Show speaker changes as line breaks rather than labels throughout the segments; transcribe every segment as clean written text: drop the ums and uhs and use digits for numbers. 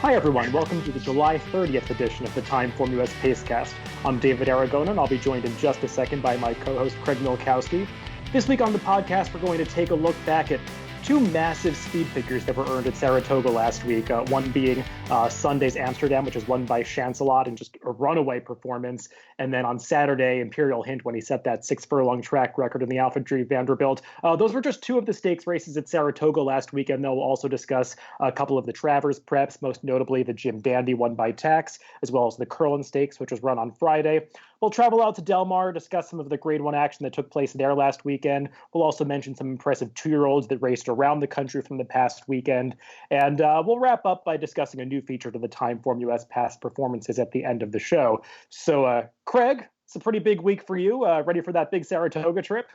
Hi everyone, welcome to the July 30th edition of the TimeformUS Pacecast. I'm David Aragona, and I'll be joined in just a second by my co-host Craig Milkowski. This week on the podcast, we're going to take a look back at two massive speed figures that were earned at Saratoga last week, one being Sunday's Amsterdam, which was won by Shancelot in just a runaway performance, and then on Saturday, Imperial Hint when he set that 6-furlong track record in the Alpha Dream Vanderbilt. Those were just two of the stakes races at Saratoga last weekend. They'll also discuss a couple of the Travers preps, most notably the Jim Dandy won by Tax, as well as the Curlin Stakes, which was run on Friday. We'll travel out to Del Mar, discuss some of the Grade 1 action that took place there last weekend. We'll also mention some impressive two-year-olds that raced around the country from the past weekend. And we'll wrap up by discussing a new feature to the TimeformUS past performances at the end of the show. So, Craig, it's a pretty big week for you. Ready for that big Saratoga trip?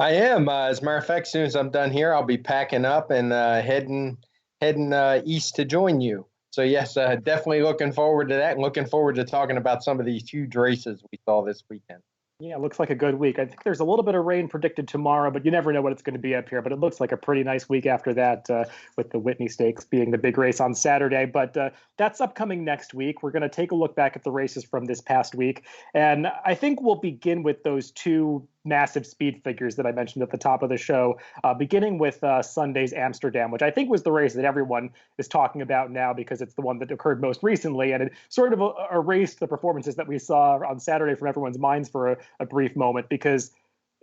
I am. As a matter of fact, as soon as I'm done here, I'll be packing up and heading east to join you. So, yes, definitely looking forward to that and looking forward to talking about some of these huge races we saw this weekend.
Yeah, it looks like a good week. I think there's a little bit of rain predicted tomorrow, but you never know what it's going to be up here. But it looks like a pretty nice week after that, with the Whitney Stakes being the big race on Saturday. But that's upcoming next week. We're going to take a look back at the races from this past week. And I think we'll begin with those two massive speed figures that I mentioned at the top of the show, beginning with Sunday's Amsterdam, which I think was the race that everyone is talking about now because it's the one that occurred most recently. And it sort of erased the performances that we saw on Saturday from everyone's minds for a brief moment, because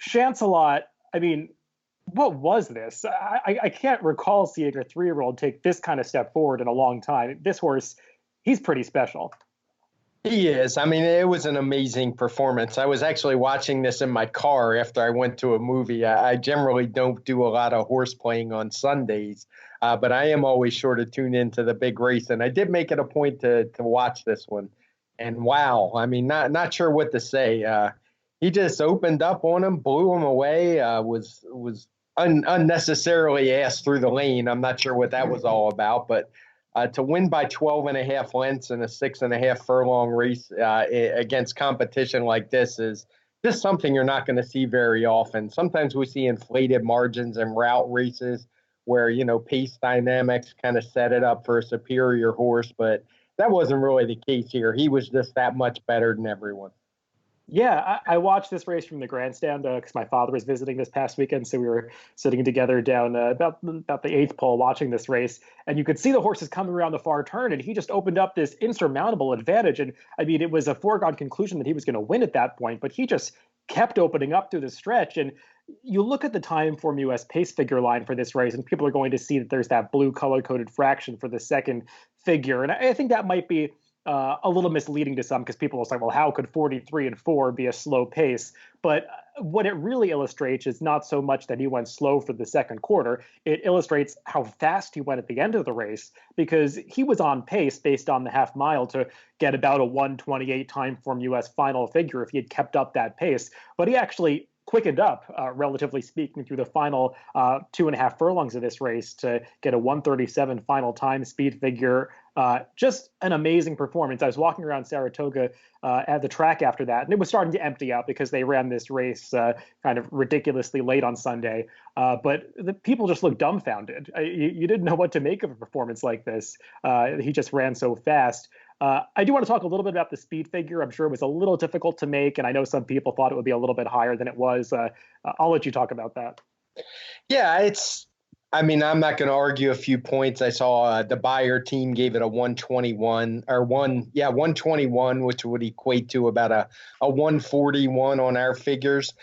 Shancelot, I mean, what was this? I can't recall seeing a 3-year-old take this kind of step forward in a long time. This horse, he's pretty special.
He is. I mean, it was an amazing performance. I was actually watching this in my car after I went to a movie. I generally don't do a lot of horse playing on Sundays, but I am always sure to tune into the big race. And I did make it a point to watch this one. And wow, I mean, not sure what to say. He just opened up on him, blew him away, was unnecessarily asked through the lane. I'm not sure what that was all about, but to win by 12.5 lengths in a 6.5 furlong race against competition like this is just something you're not going to see very often. Sometimes we see inflated margins in route races where, pace dynamics kind of set it up for a superior horse, but that wasn't really the case here. He was just that much better than everyone.
Yeah, I watched this race from the grandstand because my father was visiting this past weekend, so we were sitting together down about the 8th pole watching this race, and you could see the horses coming around the far turn, and he just opened up this insurmountable advantage. And I mean, it was a foregone conclusion that he was going to win at that point, but he just kept opening up through the stretch. And you look at the TimeformUS pace figure line for this race, and people are going to see that there's that blue color-coded fraction for the second figure, and I think that might be a little misleading to some, because people will say, well, how could 43 and 4 be a slow pace? But what it really illustrates is not so much that he went slow for the second quarter. It illustrates how fast he went at the end of the race, because he was on pace based on the half mile to get about a 1:28 TimeformUS final figure if he had kept up that pace. But he actually quickened up, relatively speaking, through the final 2.5 furlongs of this race to get a 1:37 final time speed figure. Just an amazing performance. I was walking around Saratoga at the track after that, and it was starting to empty out because they ran this race kind of ridiculously late on Sunday. But the people just looked dumbfounded. You didn't know what to make of a performance like this. He just ran so fast. I do want to talk a little bit about the speed figure. I'm sure it was a little difficult to make, and I know some people thought it would be a little bit higher than it was. I'll let you talk about that.
Yeah, I'm not going to argue a few points. I saw the buyer team gave it a 121, which would equate to about a 141 on our figures.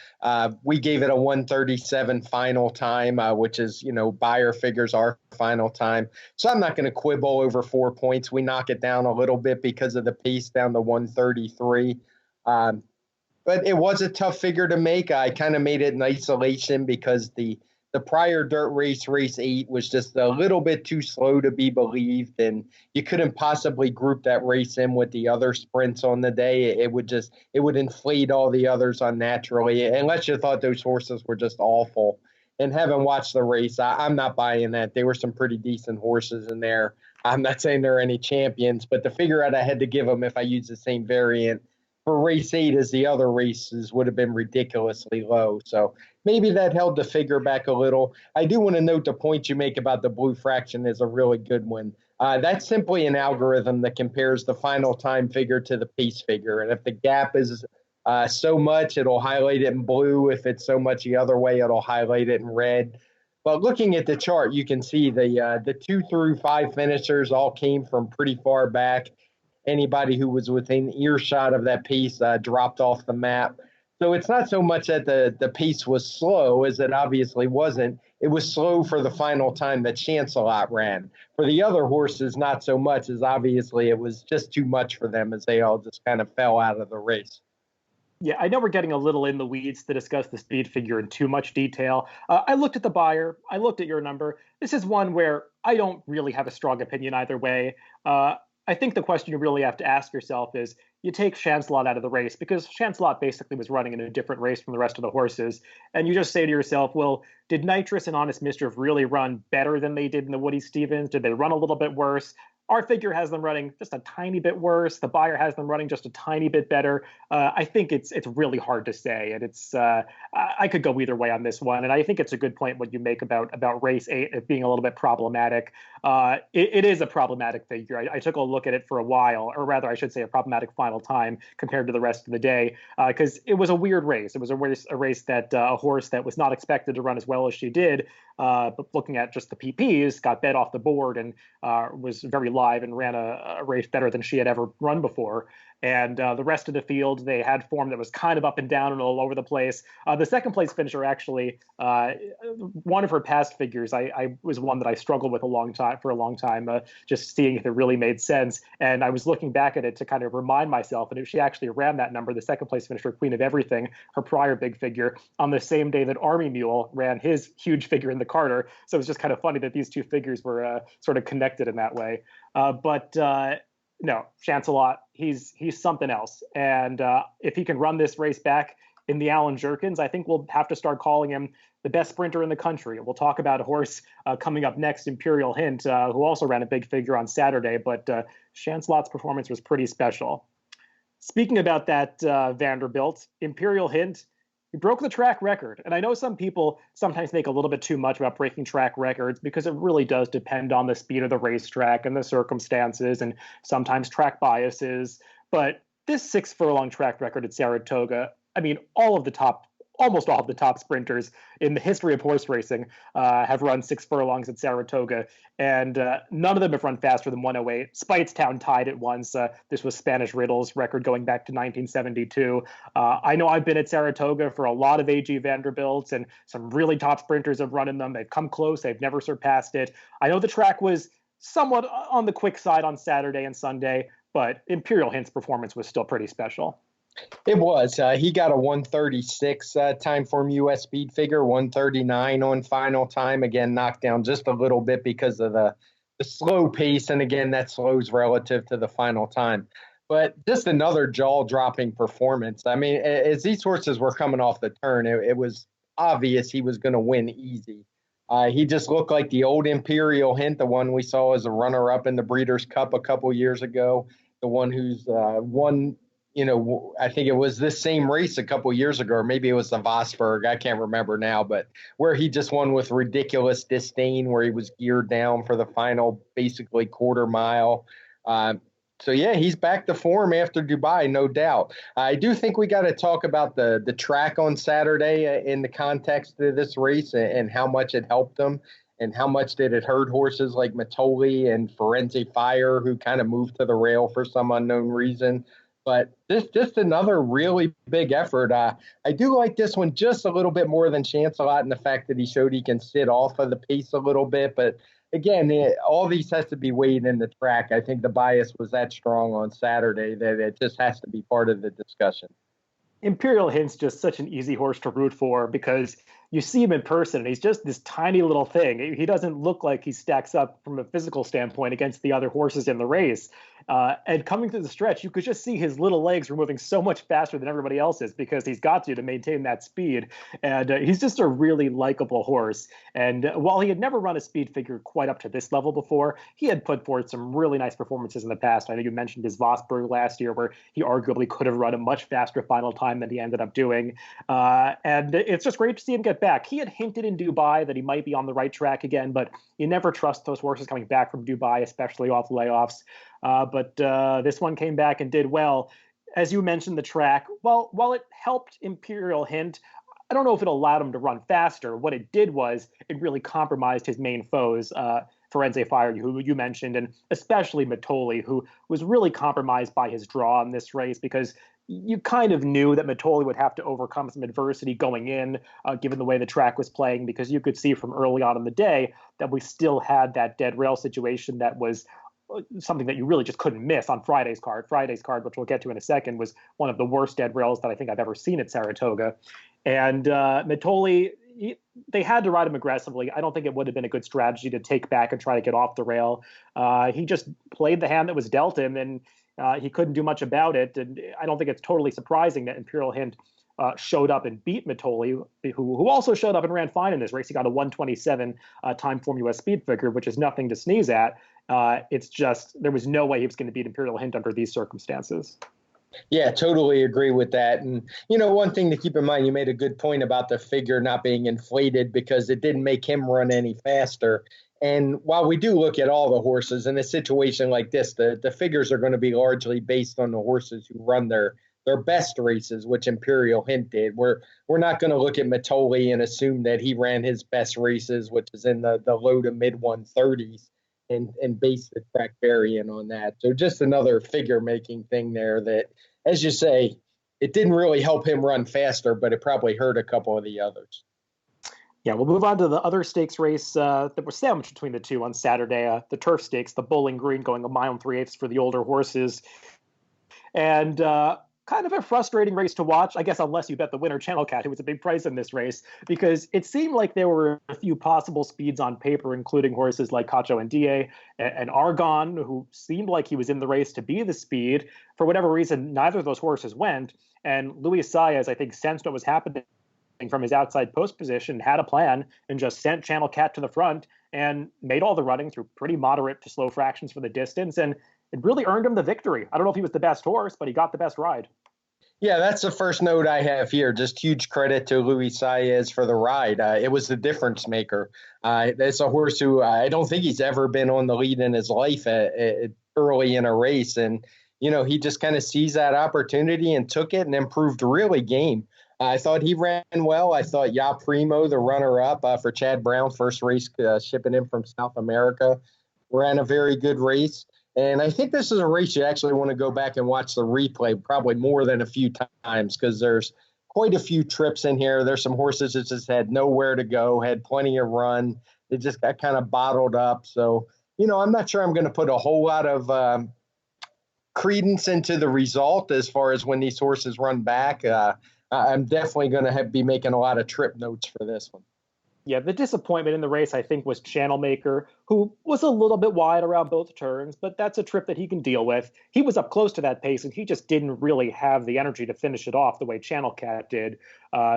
We gave it a 137 final time, which is, buyer figures our final time. So I'm not going to quibble over 4 points. We knock it down a little bit because of the pace down to 133. But it was a tough figure to make. I kind of made it in isolation because the prior dirt race, race 8, was just a little bit too slow to be believed, and you couldn't possibly group that race in with the other sprints on the day. It would inflate all the others unnaturally, unless you thought those horses were just awful. And having watched the race, I'm not buying that. There were some pretty decent horses in there. I'm not saying there are any champions, but the figure out I had to give them if I use the same variant for race 8 as the other races would have been ridiculously low. So maybe that held the figure back a little. I do want to note the point you make about the blue fraction is a really good one. That's simply an algorithm that compares the final time figure to the pace figure. And if the gap is so much, it'll highlight it in blue. If it's so much the other way, it'll highlight it in red. But looking at the chart, you can see the 2 through 5 finishers all came from pretty far back. Anybody who was within earshot of that piece dropped off the map. So it's not so much that the pace was slow, as it obviously wasn't. It was slow for the final time that Shancelot ran. For the other horses, not so much, as obviously it was just too much for them as they all just kind of fell out of the race.
Yeah, I know we're getting a little in the weeds to discuss the speed figure in too much detail. I looked at the buyer. I looked at your number. This is one where I don't really have a strong opinion either way. I think the question you really have to ask yourself is, you take Shancelot out of the race, because Shancelot basically was running in a different race from the rest of the horses. And you just say to yourself, well, did Nitrous and Honest Mischief really run better than they did in the Woody Stevens? Did they run a little bit worse? Our figure has them running just a tiny bit worse. The buyer has them running just a tiny bit better. I think it's really hard to say, and I could go either way on this one. And I think it's a good point what you make about race 8 it being a little bit problematic. It is a problematic figure. I took a look at it for a while, or rather, I should say, a problematic final time compared to the rest of the day, because it was a weird race. It was a race that a horse that was not expected to run as well as she did. But looking at just the PPs, got bet off the board and was very live and ran a race better than she had ever run before. And the rest of the field, they had form that was kind of up and down and all over the place. The second place finisher, actually, one of her past figures, I was one that I struggled with for a long time, just seeing if it really made sense. And I was looking back at it to kind of remind myself, and if she actually ran that number, the second place finisher, Queen of Everything, her prior big figure, on the same day that Army Mule ran his huge figure in the Carter. So it was just kind of funny that these two figures were sort of connected in that way. No, Shancelot, he's something else. And if he can run this race back in the Allen Jerkins, I think we'll have to start calling him the best sprinter in the country. We'll talk about a horse coming up next, Imperial Hint, who also ran a big figure on Saturday, but Shancelot's performance was pretty special. Speaking about that Vanderbilt, Imperial Hint, he broke the track record. And I know some people sometimes make a little bit too much about breaking track records, because it really does depend on the speed of the racetrack and the circumstances and sometimes track biases. But this 6 furlong track record at Saratoga, I mean, almost all of the top sprinters in the history of horse racing have run 6 furlongs at Saratoga, and none of them have run faster than 1:08. Speightstown tied it once. This was Spanish Riddle's record going back to 1972. I know I've been at Saratoga for a lot of AG Vanderbilts, and some really top sprinters have run in them. They've come close. They've never surpassed it. I know the track was somewhat on the quick side on Saturday and Sunday, but Imperial Hint's performance was still pretty special.
It was. He got a 136 TimeformUS speed figure, 139 on final time. Again, knocked down just a little bit because of the slow pace. And again, that slows relative to the final time. But just another jaw-dropping performance. I mean, as these horses were coming off the turn, it was obvious he was going to win easy. He just looked like the old Imperial Hint, the one we saw as a runner-up in the Breeders' Cup a couple years ago, the one who's won. I think it was this same race a couple years ago, or maybe it was the Vosburg. I can't remember now, but where he just won with ridiculous disdain, where he was geared down for the final, basically quarter mile. So, yeah, he's back to form after Dubai, no doubt. I do think we got to talk about the track on Saturday in the context of this race and how much it helped them and how much did it hurt horses like Matoli and Firenze Fire, who kind of moved to the rail for some unknown reason. But this just another really big effort. I do like this one just a little bit more than Shancelot, in the fact that he showed he can sit off of the pace a little bit. But again, all these has to be weighed in the track. I think the bias was that strong on Saturday that it just has to be part of the discussion.
Imperial Hint's just such an easy horse to root for, because you see him in person and he's just this tiny little thing. He doesn't look like he stacks up from a physical standpoint against the other horses in the race. And coming through the stretch, you could just see his little legs were moving so much faster than everybody else's, because he's got to maintain that speed. And he's just a really likable horse. And while he had never run a speed figure quite up to this level before, he had put forth some really nice performances in the past. I know you mentioned his Vosburg last year, where he arguably could have run a much faster final time than he ended up doing. And it's just great to see him get step back. He had hinted in Dubai that he might be on the right track again, but you never trust those horses coming back from Dubai, especially off layoffs. But this one came back and did well. As you mentioned, the track, well, while it helped Imperial Hint, I don't know if it allowed him to run faster. What it did was it really compromised his main foes, Firenze Fire, who you mentioned, and especially Mitoli, who was really compromised by his draw in this race because you kind of knew that Mitoli would have to overcome some adversity going in, given the way the track was playing, because you could see from early on in the day that we still had that dead rail situation that was something that you really just couldn't miss on Friday's card. Friday's card, which we'll get to in a second, was one of the worst dead rails that I think I've ever seen at Saratoga. And Mitoli, they had to ride him aggressively. I don't think it would have been a good strategy to take back and try to get off the rail. He just played the hand that was dealt him, and he couldn't do much about it. And I don't think it's totally surprising that Imperial Hint showed up and beat Mitoli, who also showed up and ran fine in this race. He got a 127 TimeformUS speed figure, which is nothing to sneeze at. It's just there was no way he was going to beat Imperial Hint under these circumstances.
Yeah, totally agree with that. And, one thing to keep in mind, you made a good point about the figure not being inflated because it didn't make him run any faster. And while we do look at all the horses in a situation like this, the figures are going to be largely based on the horses who run their best races, which Imperial Hint did. We're not going to look at Mitoli and assume that he ran his best races, which is in the low to mid 130s. And base the track variant on that. So just another figure-making thing there that, as you say, it didn't really help him run faster, but it probably hurt a couple of the others.
Yeah, we'll move on to the other stakes race that was sandwiched between the two on Saturday, the Turf Stakes, the Bowling Green going 1 3/8 for the older horses. And kind of a frustrating race to watch, I guess, unless you bet the winner, Channel Cat, who was a big price in this race, because it seemed like there were a few possible speeds on paper, including horses like Cacho and Die and Argon, who seemed like he was in the race to be the speed. For whatever reason, neither of those horses went. And Luis Saez, I think, sensed what was happening from his outside post position, had a plan, and just sent Channel Cat to the front and made all the running through pretty moderate to slow fractions for the distance. And it really earned him the victory. I don't know if he was the best horse, but he got the best ride.
Yeah, that's the first note I have here. Just huge credit to Luis Saez for the ride. It was the difference maker. It's a horse who I don't think he's ever been on the lead in his life early in a race. And, he just kind of seized that opportunity and took it and improved really game. I thought he ran well. I thought Ya Primo, the runner-up for Chad Brown, first race shipping in from South America, ran a very good race. And I think this is a race you actually want to go back and watch the replay probably more than a few times because there's quite a few trips in here. There's some horses that just had nowhere to go, had plenty of run. They just got kind of bottled up. So, I'm not sure I'm going to put a whole lot of credence into the result as far as when these horses run back. I'm definitely going to be making a lot of trip notes for this one.
Yeah, the disappointment in the race, I think, was Channel Maker, who was a little bit wide around both turns, but that's a trip that he can deal with. He was up close to that pace, and he just didn't really have the energy to finish it off the way Channel Cat did.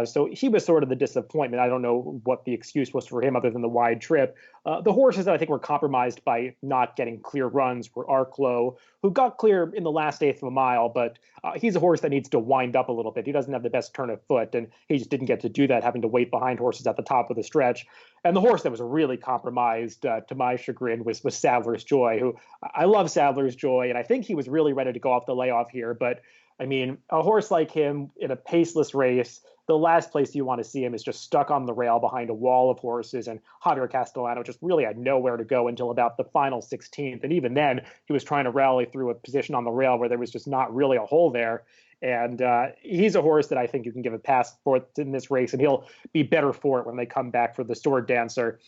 So he was sort of the disappointment. I don't know what the excuse was for him other than the wide trip. The horses that I think were compromised by not getting clear runs were Arklow, who got clear in the last eighth of a mile, but he's a horse that needs to wind up a little bit. He doesn't have the best turn of foot, and he just didn't get to do that, having to wait behind horses at the top of the stretch. And the horse that was really compromised, to my chagrin, was Sadler's Joy, who I love Sadler's Joy, and I think he was really ready to go off the layoff here. But, I mean, a horse like him in a paceless race, the last place you want to see him is just stuck on the rail behind a wall of horses, and Javier Castellano just really had nowhere to go until about the final 16th. And even then, he was trying to rally through a position on the rail where there was just not really a hole there. And he's a horse that I think you can give a pass for in this race, and he'll be better for it when they come back for the Sword Dancer.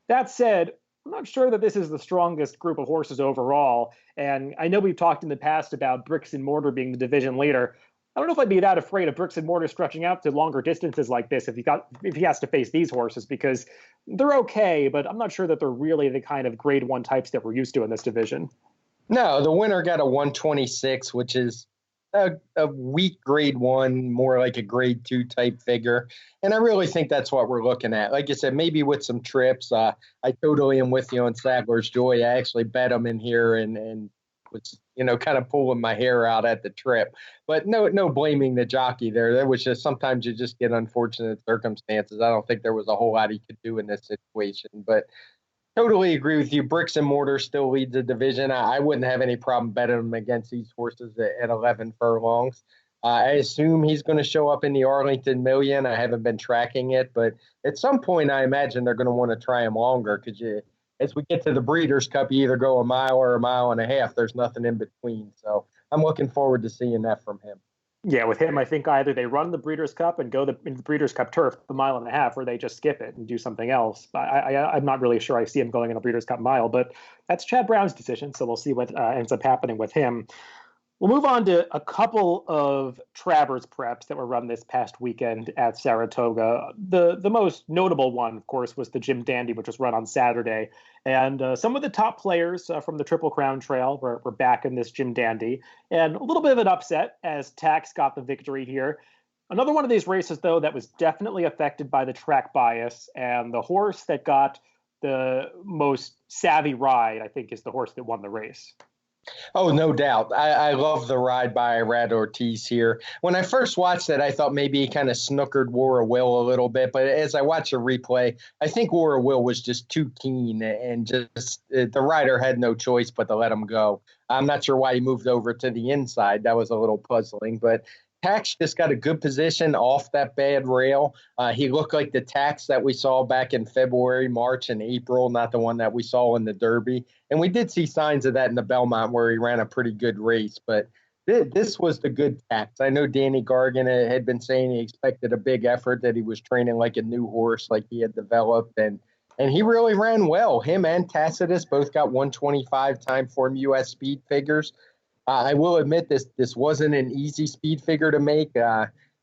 That said, I'm not sure that this is the strongest group of horses overall. And I know we've talked in the past about Bricks and Mortar being the division leader. I don't know if I'd be that afraid of Bricks and Mortar stretching out to longer distances like this if he has to face these horses, because they're okay, but I'm not sure that they're really the kind of grade one types that we're used to in this division.
No, the winner got a 126, which is a weak grade one, more like a grade two type figure. And I really think that's what we're looking at. Like I said, maybe with some trips. I totally am with you on Sadler's Joy. I actually bet him in here and was, kind of pulling my hair out at the trip. But no blaming the jockey there. That was just sometimes you just get unfortunate circumstances. I don't think there was a whole lot he could do in this situation. But totally agree with you. Bricks and Mortar still leads the division. I wouldn't have any problem betting him against these horses at 11 furlongs. I assume he's going to show up in the Arlington Million. I haven't been tracking it, but at some point, I imagine they're going to want to try him longer because as we get to the Breeders' Cup, you either go a mile or a mile and a half. There's nothing in between. So I'm looking forward to seeing that from him.
Yeah, with him, I think either they run the Breeders' Cup and go in the Breeders' Cup turf the mile and a half, or they just skip it and do something else. I'm not really sure I see him going in a Breeders' Cup mile, but that's Chad Brown's decision, so we'll see what ends up happening with him. We'll move on to a couple of Travers preps that were run this past weekend at Saratoga. The most notable one, of course, was the Jim Dandy, which was run on Saturday. And some of the top players from the Triple Crown Trail were back in this Jim Dandy. And a little bit of an upset as Tax got the victory here. Another one of these races, though, that was definitely affected by the track bias. And the horse that got the most savvy ride, I think, is the horse that won the race.
Oh, no doubt. I love the ride by Irad Ortiz here. When I first watched it, I thought maybe he kind of snookered War of Will a little bit. But as I watched the replay, I think War of Will was just too keen and just the rider had no choice but to let him go. I'm not sure why he moved over to the inside. That was a little puzzling. But Tax just got a good position off that bad rail. He looked like the Tax that we saw back in February, March, and April, not the one that we saw in the Derby. And we did see signs of that in the Belmont where he ran a pretty good race. But this was the good Tax. I know Danny Gargan had been saying he expected a big effort, that he was training like a new horse, like he had developed. And he really ran well. Him and Tacitus both got 125 TimeformUS speed figures. I will admit this wasn't an easy speed figure to make.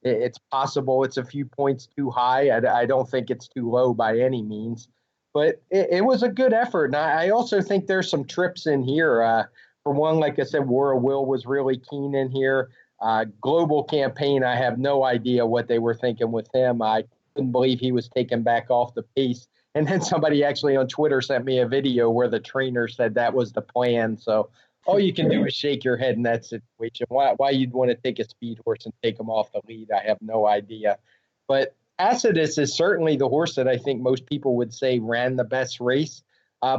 It's possible it's a few points too high. I don't think it's too low by any means. But it was a good effort. And I also think there's some trips in here. For one, like I said, War of Will was really keen in here. Global Campaign, I have no idea what they were thinking with him. I couldn't believe he was taken back off the pace. And then somebody actually on Twitter sent me a video where the trainer said that was the plan. So all you can do is shake your head in that situation. Why you'd want to take a speed horse and take him off the lead, I have no idea. But Tacitus is certainly the horse that I think most people would say ran the best race.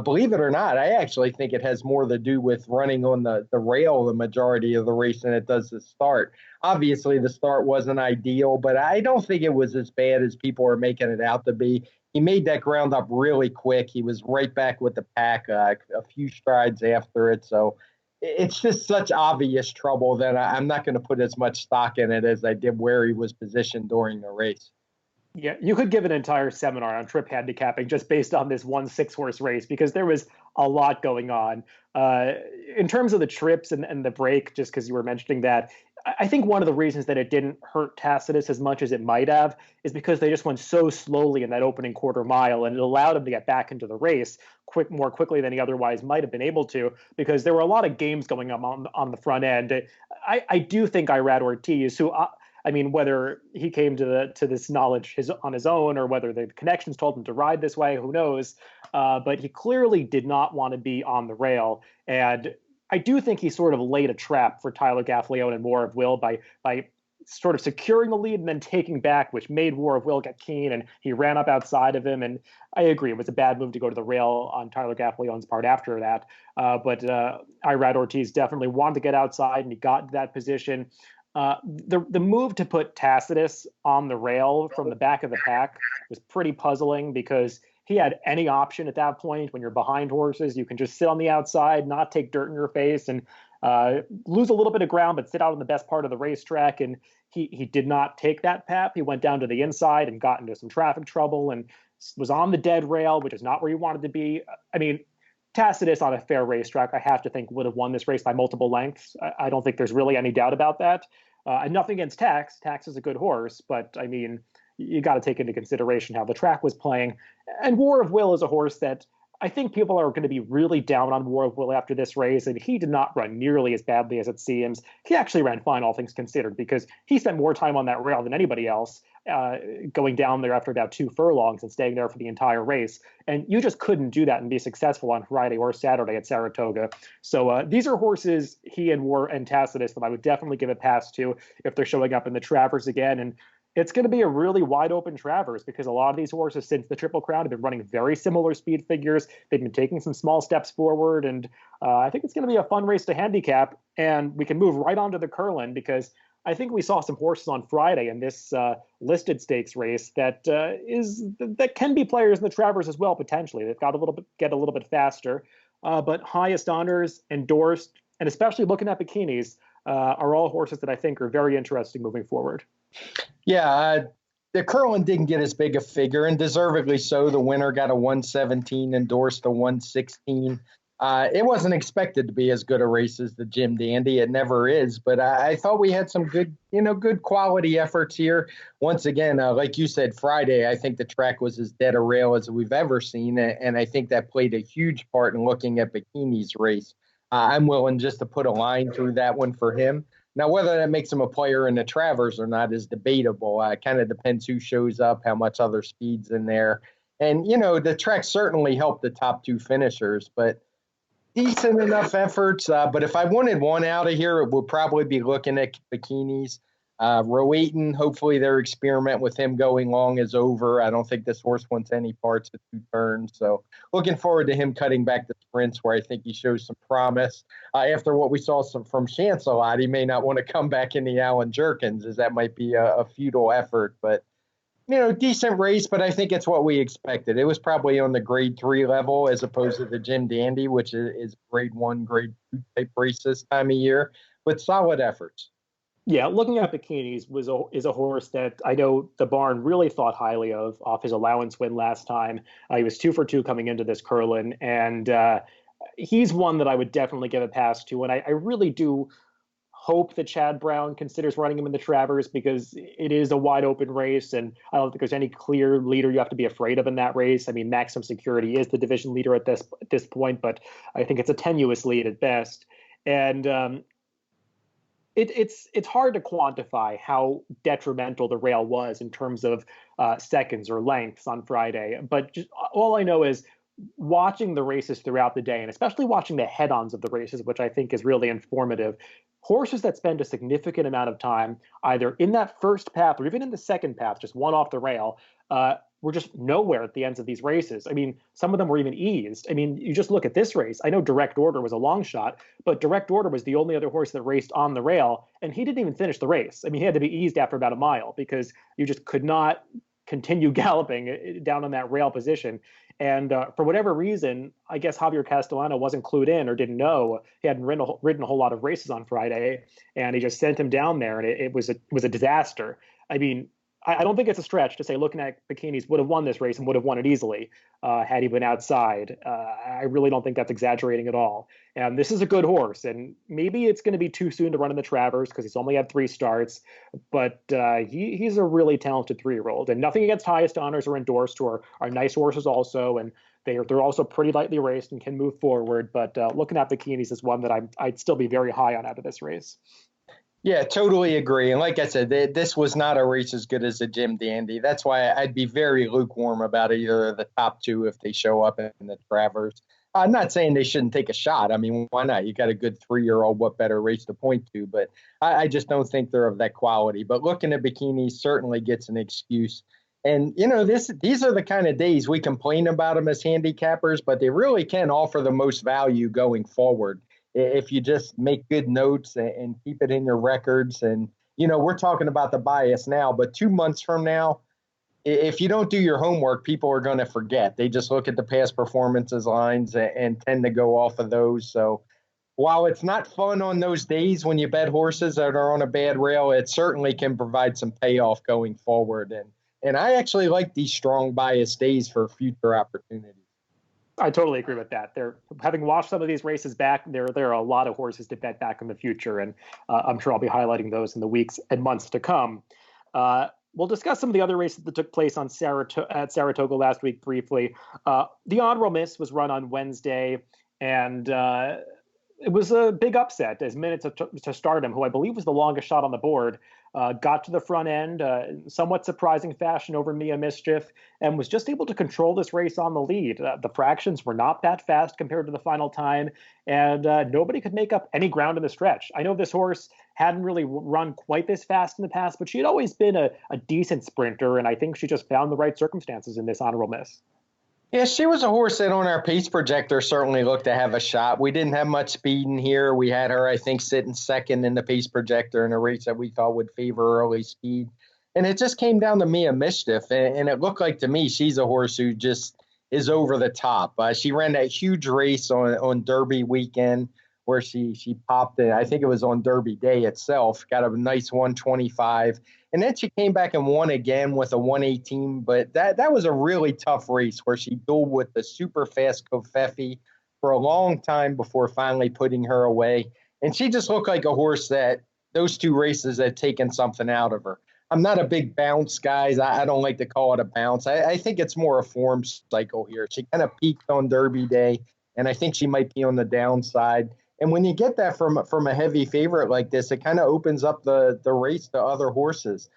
Believe it or not, I actually think it has more to do with running on the rail the majority of the race than it does the start. Obviously, the start wasn't ideal, but I don't think it was as bad as people are making it out to be. He made that ground up really quick. He was right back with the pack a few strides after it. So it's just such obvious trouble that I'm not going to put as much stock in it as I did where he was positioned during the race.
Yeah, you could give an entire seminar on trip handicapping just based on this 1 6-horse race because there was a lot going on. In terms of the trips and the break, just because you were mentioning that, I think one of the reasons that it didn't hurt Tacitus as much as it might have is because they just went so slowly in that opening quarter mile, and it allowed him to get back into the race more quickly than he otherwise might have been able to, because there were a lot of games going on the front end. I do think Irad Ortiz, who I mean, whether he came to this knowledge on his own or whether the connections told him to ride this way, who knows? But he clearly did not want to be on the rail, and I do think he sort of laid a trap for Tyler Gaffalione and War of Will by sort of securing the lead and then taking back, which made War of Will get keen, and he ran up outside of him. And I agree, it was a bad move to go to the rail on Tyler Gaffalione's part after that. But Irad Ortiz definitely wanted to get outside, and he got into that position. The move to put Tacitus on the rail from the back of the pack was pretty puzzling because he had any option at that point. When you're behind horses, you can just sit on the outside, not take dirt in your face, and lose a little bit of ground, but sit out on the best part of the racetrack. And he did not take that path. He went down to the inside and got into some traffic trouble and was on the dead rail, which is not where he wanted to be. I mean, Tacitus on a fair racetrack, I have to think, would have won this race by multiple lengths. I don't think there's really any doubt about that. And nothing against Tax. Tax is a good horse, but I mean, you got to take into consideration how the track was playing. And War of Will is a horse that I think people are going to be really down on War of Will after this race, and he did not run nearly as badly as it seems. He actually ran fine, all things considered, because he spent more time on that rail than anybody else, going down there after about 2 furlongs and staying there for the entire race. And you just couldn't do that and be successful on Friday or Saturday at Saratoga. So these are horses, he and War and Tacitus, that I would definitely give a pass to if they're showing up in the Travers again. And it's going to be a really wide open Travers because a lot of these horses since the Triple Crown have been running very similar speed figures. They've been taking some small steps forward, and I think it's going to be a fun race to handicap. And we can move right on to the Curlin because I think we saw some horses on Friday in this listed stakes race that can be players in the Travers as well potentially. They've got get a little bit faster, but highest honors, endorsed, and especially looking at bikinis are all horses that I think are very interesting moving forward.
Yeah, the Curlin didn't get as big a figure, and deservedly so. The winner got a 117, endorsed a 116. It wasn't expected to be as good a race as the Jim Dandy. It never is, but I thought we had some good quality efforts here. Once again, like you said, Friday, I think the track was as dead a rail as we've ever seen, and I think that played a huge part in looking at Bikini's race. I'm willing just to put a line through that one for him. Now, whether that makes him a player in the Travers or not is debatable. It kind of depends who shows up, how much other speed's in there. And, the track certainly helped the top 2 finishers, but decent enough efforts. But if I wanted one out of here, it would probably be looking at Bikinis. Roaten, hopefully their experiment with him going long is over. I don't think this horse wants any parts of 2 turns. So looking forward to him cutting back the sprints where I think he shows some promise. After what we saw from Shancelot, he may not want to come back in the Allen Jerkins, as that might be a futile effort. But, decent race, but I think it's what we expected. It was probably on the grade 3 level as opposed to the Jim Dandy, which is grade 1, grade 2 type race this time of year, but solid efforts.
Yeah, looking at Bikinis is a horse that I know the barn really thought highly of off his allowance win last time. He was 2 for 2 coming into this Curlin, and he's one that I would definitely give a pass to. And I really do hope that Chad Brown considers running him in the Travers because it is a wide open race, and I don't think there's any clear leader you have to be afraid of in that race. I mean, Maximum Security is the division leader at this point, but I think it's a tenuous lead at best. And it's hard to quantify how detrimental the rail was in terms of seconds or lengths on Friday. But just all I know is watching the races throughout the day, and especially watching the head-ons of the races, which I think is really informative. Horses that spend a significant amount of time either in that first path or even in the second path, just one off the rail, were just nowhere at the ends of these races. I mean, some of them were even eased. I mean, you just look at this race. I know Direct Order was a long shot, but Direct Order was the only other horse that raced on the rail, and he didn't even finish the race. I mean, he had to be eased after about a mile because you just could not continue galloping down on that rail position. And for whatever reason, I guess Javier Castellano wasn't clued in or didn't know. He hadn't ridden a whole lot of races on Friday, and he just sent him down there, and it was a disaster. I mean, I don't think it's a stretch to say looking at Bikinis would have won this race and would have won it easily had he been outside. I really don't think that's exaggerating at all. And this is a good horse, and maybe it's going to be too soon to run in the Travers because he's only had 3 starts, but he's a really talented 3-year-old. And nothing against Highest Honors or Endorsed, who are nice horses also, and they're also pretty lightly raced and can move forward. But looking at Bikinis is one that I'd still be very high on out of this race.
Yeah, totally agree. And like I said, this was not a race as good as the Jim Dandy. That's why I'd be very lukewarm about either of the top 2 if they show up in the Travers. I'm not saying they shouldn't take a shot. I mean, why not? You got a good 3-year-old. What better race to point to? But I just don't think they're of that quality. But looking at Bikinis certainly gets an excuse. And, these are the kind of days we complain about them as handicappers, but they really can offer the most value going forward if you just make good notes and keep it in your records. And, we're talking about the bias now, but 2 months from now, if you don't do your homework, people are going to forget. They just look at the past performances lines and tend to go off of those. So while it's not fun on those days when you bet horses that are on a bad rail, it certainly can provide some payoff going forward. And I actually like these strong bias days for future opportunities.
I totally agree with that. Having watched some of these races back, there are a lot of horses to bet back in the future, and I'm sure I'll be highlighting those in the weeks and months to come. we'll discuss some of the other races that took place on at Saratoga last week briefly. The Honorable Miss was run on Wednesday, and it was a big upset as Minutes to Stardom, who I believe was the longest shot on the board, got to the front end, somewhat surprising fashion over Mia Mischief, and was just able to control this race on the lead. The fractions were not that fast compared to the final time, and nobody could make up any ground in the stretch. I know this horse hadn't really run quite this fast in the past, but she had always been a decent sprinter, and I think she just found the right circumstances in this Honorable Miss.
Yeah, she was a horse that on our pace projector certainly looked to have a shot. We didn't have much speed in here. We had her, I think, sitting second in the pace projector in a race that we thought would favor early speed. And it just came down to Mia Mischief. And it looked like to me she's a horse who just is over the top. She ran that huge race on Derby weekend where she popped it. I think it was on Derby Day itself, got a nice 125. And then she came back and won again with a 118. But that was a really tough race where she dueled with the super fast Kofefi for a long time before finally putting her away. And she just looked like a horse that those two races had taken something out of her. I'm not a big bounce, guys. I don't like to call it a bounce. I think it's more a form cycle here. She kind of peaked on Derby Day, and I think she might be on the downside. And when you get that from a heavy favorite like this, it kind of opens up the race to other horses.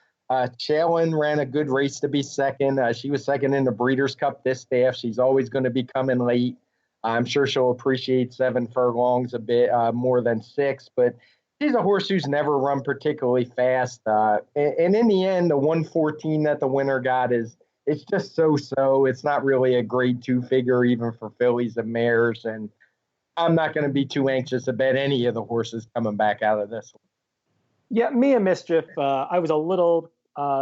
Challen ran a good race to be second. She was second in the Breeders' Cup this staff. She's always going to be coming late. I'm sure she'll appreciate 7 furlongs a bit more than 6, but she's a horse who's never run particularly fast. And in the end, the 114 that the winner got it's just so. It's not really a grade 2 figure even for fillies and mares, and I'm not going to be too anxious to bet any of the horses coming back out of this one.
Yeah, Mia Mischief, I was a little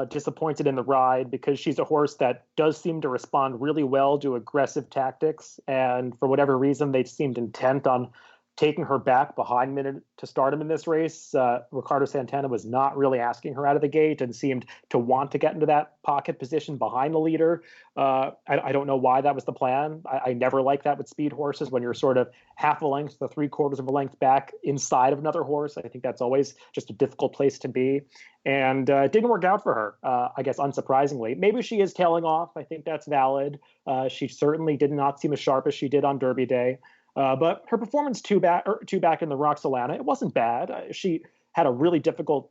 disappointed in the ride because she's a horse that does seem to respond really well to aggressive tactics. And for whatever reason, they seemed intent on taking her back behind Minute to Stardom in this race. Ricardo Santana was not really asking her out of the gate and seemed to want to get into that pocket position behind the leader. I don't know why that was the plan. I never like that with speed horses when you're sort of half a length to 3/4 of a length back inside of another horse. I think that's always just a difficult place to be. And it didn't work out for her, I guess, unsurprisingly. Maybe she is tailing off. I think that's valid. She certainly did not seem as sharp as she did on Derby Day. But her performance two back in the Roxolana, it wasn't bad. She had a really difficult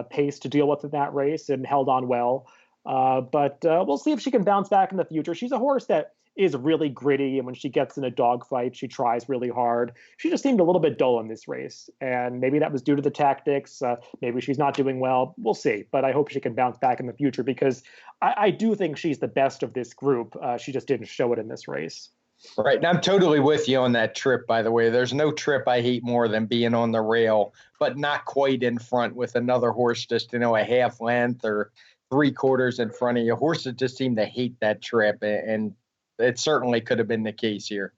pace to deal with in that race and held on well. But we'll see if she can bounce back in the future. She's a horse that is really gritty, and when she gets in a dogfight, she tries really hard. She just seemed a little bit dull in this race, and maybe that was due to the tactics. Maybe she's not doing well. We'll see, but I hope she can bounce back in the future because I do think she's the best of this group. She just didn't show it in this race.
Right. And I'm totally with you on that trip, by the way. There's no trip I hate more than being on the rail, but not quite in front with another horse just, a half length or 3/4 in front of you. Horses just seem to hate that trip, and it certainly could have been the case here.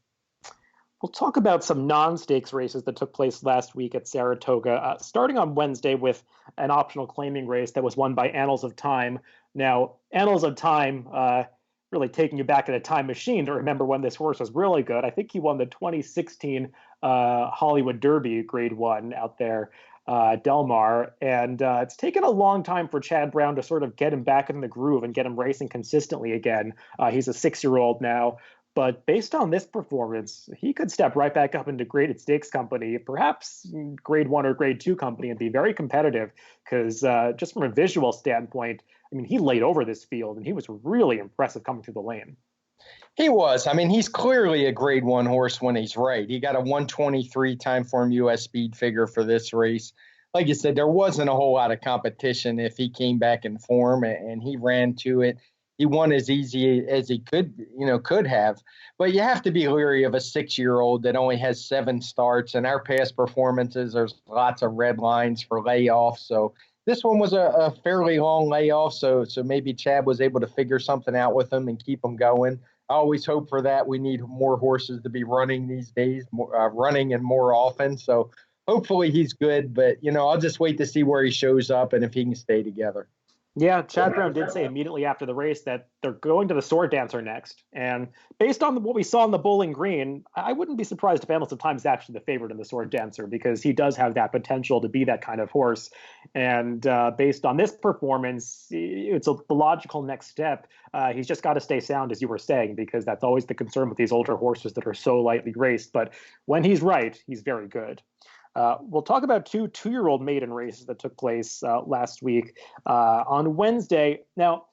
We'll talk about some non-stakes races that took place last week at Saratoga, starting on Wednesday with an optional claiming race that was won by Annals of Time. Now, Annals of Time, really taking you back in a time machine to remember when this horse was really good. I think he won the 2016 Hollywood Derby Grade 1 out there, Del Mar. And it's taken a long time for Chad Brown to sort of get him back in the groove and get him racing consistently again. He's a 6-year-old now. But based on this performance, he could step right back up into graded stakes company, perhaps Grade 1 or Grade 2 company, and be very competitive because just from a visual standpoint, he laid over this field, and he was really impressive coming through the lane.
He was. He's clearly a Grade 1 horse when he's right. He got a 123 Timeform US speed figure for this race. Like you said, there wasn't a whole lot of competition if he came back in form, and he ran to it. He won as easy as he could have. But you have to be leery of a 6-year-old that only has 7 starts. In our past performances, there's lots of red lines for layoffs. So this one was a fairly long layoff. So maybe Chad was able to figure something out with him and keep him going. I always hope for that. We need more horses to be running these days, running and more often. So hopefully he's good. But, I'll just wait to see where he shows up and if he can stay together.
Yeah, Chad Brown did say immediately after the race that they're going to the Sword Dancer next. And based on what we saw in the Bowling Green, I wouldn't be surprised if Analyst of Time is actually the favorite in the Sword Dancer because he does have that potential to be that kind of horse. And based on this performance, it's the logical next step. He's just got to stay sound, as you were saying, because that's always the concern with these older horses that are so lightly raced. But when he's right, he's very good. We'll talk about two-year-old maiden races that took place last week on Wednesday. Now,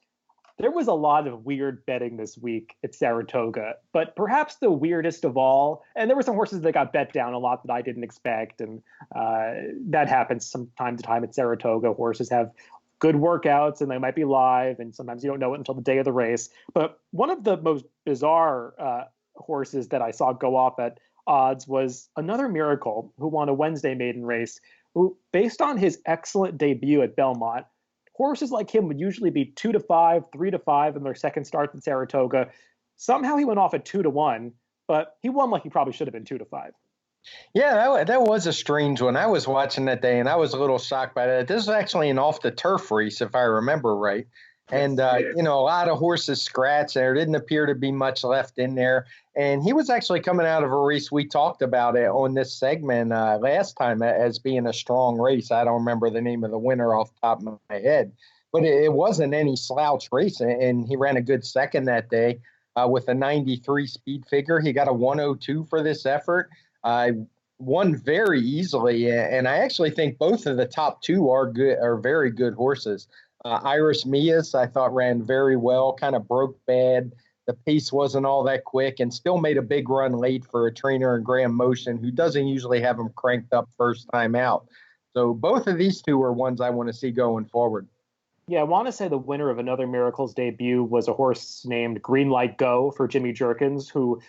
there was a lot of weird betting this week at Saratoga, but perhaps the weirdest of all, and there were some horses that got bet down a lot that I didn't expect, and that happens from time to time at Saratoga. Horses have good workouts, and they might be live, and sometimes you don't know it until the day of the race. But one of the most bizarre horses that I saw go off at odds was another Miracle who won a Wednesday maiden race, who, based on his excellent debut at Belmont, horses like him would usually be 2-5, 3-5 in their second start at Saratoga. Somehow he went off at 2-1, but he won like he probably should have been 2-5.
Yeah, that was a strange one. I was watching that day, and I was a little shocked by that. This is actually an off-the-turf race, if I remember right. And, a lot of horses scratched. There didn't appear to be much left in there. And he was actually coming out of a race we talked about it on this segment last time as being a strong race. I don't remember the name of the winner off the top of my head. But it wasn't any slouch race, and he ran a good second that day with a 93 speed figure. He got a 102 for this effort. Won very easily, and I actually think both of the top two are very good horses. Irish Mias, I thought, ran very well, kind of broke bad. The pace wasn't all that quick and still made a big run late for a trainer in Graham Motion who doesn't usually have him cranked up first time out. So both of these two are ones I want to see going forward.
Yeah, I want to say the winner of another Miracles debut was a horse named Greenlight Go for Jimmy Jerkins, who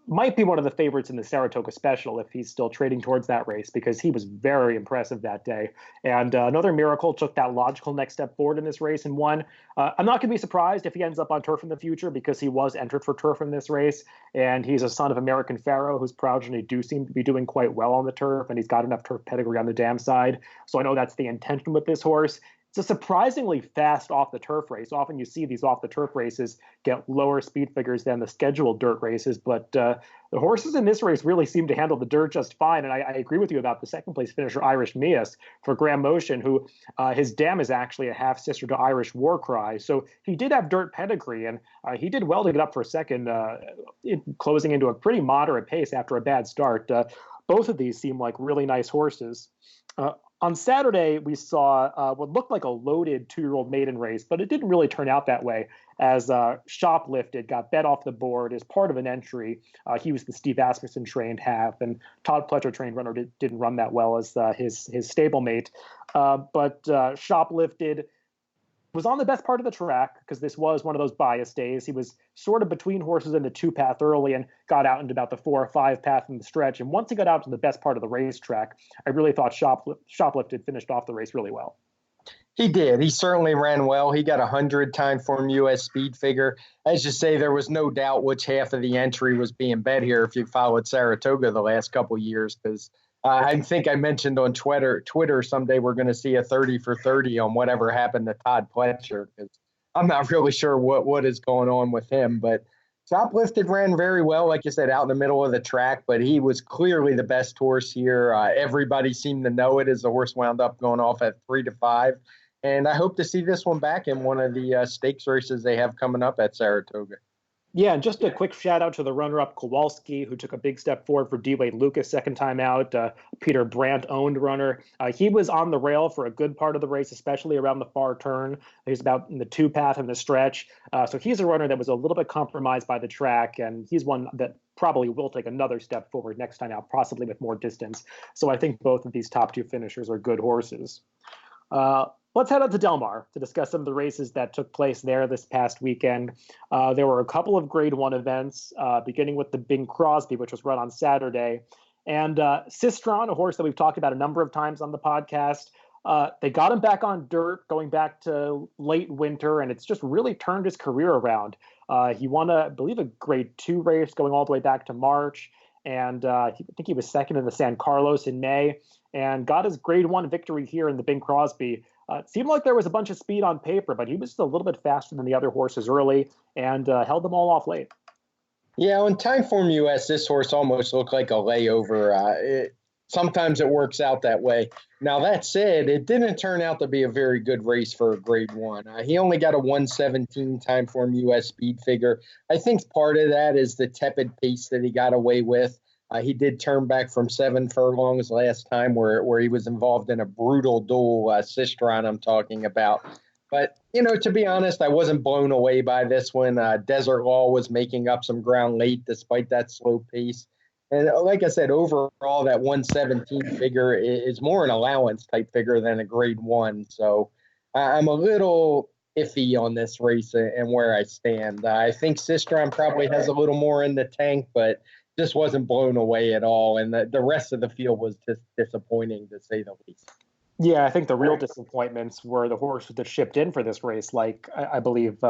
might be one of the favorites in the Saratoga Special if he's still trading towards that race, because he was very impressive that day. And another Miracle took that logical next step forward in this race and won. I'm not going to be surprised if he ends up on turf in the future, because he was entered for turf in this race, and he's a son of American Pharaoh, whose progeny do seem to be doing quite well on the turf, and he's got enough turf pedigree on the dam side. So I know that's the intention with this horse. It's a surprisingly fast off-the-turf race. Often you see these off-the-turf races get lower speed figures than the scheduled dirt races, but the horses in this race really seem to handle the dirt just fine. And I agree with you about the second-place finisher, Irish Mias, for Graham Motion, who his dam is actually a half-sister to Irish Warcry. So he did have dirt pedigree, and he did well to get up for a second, closing into a pretty moderate pace after a bad start. Both of these seem like really nice horses. On Saturday, we saw what looked like a loaded two-year-old maiden race, but it didn't really turn out that way, as Shoplifted got bet off the board as part of an entry. He was the Steve Asmussen trained half, and Todd Pletcher trained runner didn't run that well as his stablemate. But Shoplifted was on the best part of the track, because this was one of those bias days. He was sort of between horses in the 2-path early and got out into about the 4 or 5 path in the stretch. And once he got out to the best part of the racetrack, I really thought Shoplifted finished off the race really well.
He did. He certainly ran well. He got 100 TimeformUS speed figure. As you say, there was no doubt which half of the entry was being bet here if you followed Saratoga the last couple of years, because I think I mentioned on Twitter someday we're going to see a 30 for 30 on whatever happened to Todd Pletcher, because I'm not really sure what is going on with him. But Shoplifted ran very well, like you said, out in the middle of the track, but he was clearly the best horse here. Everybody seemed to know it as the horse wound up going off at 3-5. And I hope to see this one back in one of the stakes races they have coming up at Saratoga.
Yeah, and just a quick shout out to the runner-up Kowalski, who took a big step forward for D. Wade Lucas second time out. Peter Brandt-owned runner. He was on the rail for a good part of the race, especially around the far turn. He's about in the 2-path in the stretch. So he's a runner that was a little bit compromised by the track, and he's one that probably will take another step forward next time out, possibly with more distance. So I think both of these top two finishers are good horses. Let's head out to Del Mar to discuss some of the races that took place there this past weekend. There were a couple of Grade 1 events, beginning with the Bing Crosby, which was run on Saturday. And Sistron, a horse that we've talked about a number of times on the podcast, they got him back on dirt going back to late winter, and it's just really turned his career around. He won, I believe, a Grade 2 race going all the way back to March. And I think he was second in the San Carlos in May, and got his Grade 1 victory here in the Bing Crosby. It seemed like there was a bunch of speed on paper, but he was just a little bit faster than the other horses early and held them all off late.
Yeah, on TimeformUS, this horse almost looked like a layover. Sometimes it works out that way. Now, that said, it didn't turn out to be a very good race for a grade one. He only got a 117 TimeformUS speed figure. I think part of that is the tepid pace that he got away with. He did turn back from 7 furlongs last time where he was involved in a brutal duel, Sistron I'm talking about. But, to be honest, I wasn't blown away by this one. Desert Law was making up some ground late despite that slow pace. And like I said, overall, that 117 figure is more an allowance type figure than a grade one. So I'm a little iffy on this race and where I stand. I think Sistron probably has a little more in the tank, but just wasn't blown away at all. And the rest of the field was just disappointing, to say the least.
Yeah, I think the real disappointments were the horses that shipped in for this race, like I believe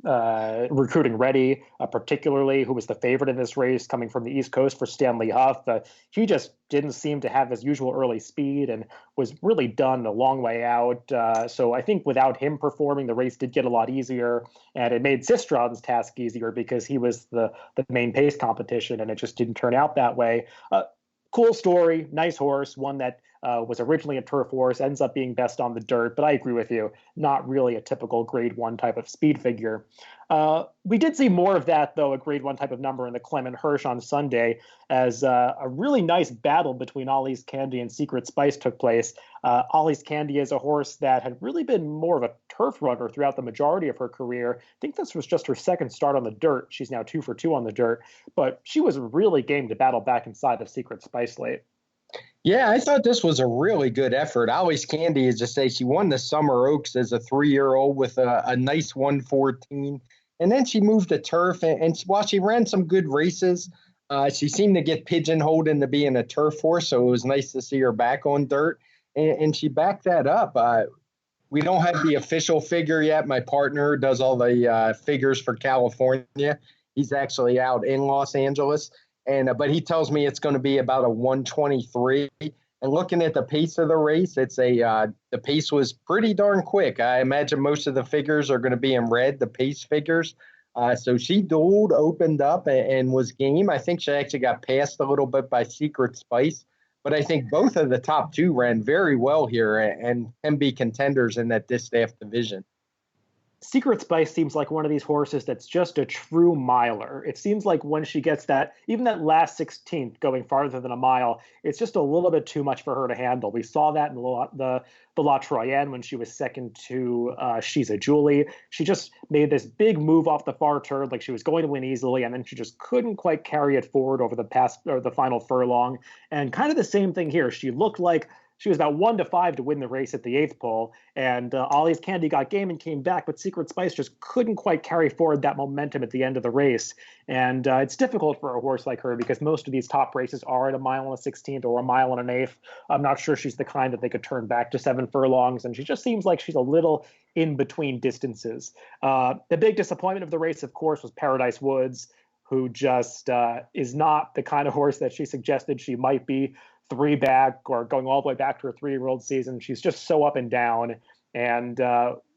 Recruiting Ready, particularly, who was the favorite in this race coming from the East Coast for Stanley Huff. He just didn't seem to have his usual early speed and was really done a long way out. So I think without him performing, the race did get a lot easier, and it made Sistron's task easier because he was the main pace competition, and it just didn't turn out that way. Cool story, nice horse, one that was originally a turf horse, ends up being best on the dirt, but I agree with you, not really a typical grade one type of speed figure. We did see more of that, though, a grade one type of number in the Clement Hirsch on Sunday, as a really nice battle between Ollie's Candy and Secret Spice took place. Ollie's Candy is a horse that had really been more of a turf runner throughout the majority of her career. I think this was just her second start on the dirt. She's now 2 for 2 on the dirt, but she was really game to battle back inside of Secret Spice late.
Yeah, I thought this was a really good effort. Ollie's Candy, as to say, she won the Summer Oaks as a 3-year-old with a nice 114. And then she moved to turf, and while she ran some good races, she seemed to get pigeonholed into being a turf horse, so it was nice to see her back on dirt, and she backed that up. We don't have the official figure yet. My partner does all the figures for California. He's actually out in Los Angeles. But he tells me it's going to be about a 123. And looking at the pace of the race, the pace was pretty darn quick. I imagine most of the figures are going to be in red, the pace figures. So she dueled, opened up, and was game. I think she actually got passed a little bit by Secret Spice. But I think both of the top two ran very well here and can be contenders in that distaff division.
Secret Spice seems like one of these horses that's just a true miler. It seems like when she gets that, even that last 16th going farther than a mile, it's just a little bit too much for her to handle. We saw that in the La Troyenne when she was second to She's a Julie. She just made this big move off the far turn, like she was going to win easily, and then she just couldn't quite carry it forward over the final furlong. And kind of the same thing here. She looked like she was about 1 to 5 to win the race at the 8th pole, and Ollie's Candy got game and came back, but Secret Spice just couldn't quite carry forward that momentum at the end of the race. And it's difficult for a horse like her because most of these top races are at a mile and a 16th or a mile and an eighth. I'm not sure she's the kind that they could turn back to 7 furlongs, and she just seems like she's a little in between distances. The big disappointment of the race, of course, was Paradise Woods, who just is not the kind of horse that she suggested she might be. 3 back or going all the way back to her 3-year-old season. She's just so up and down, and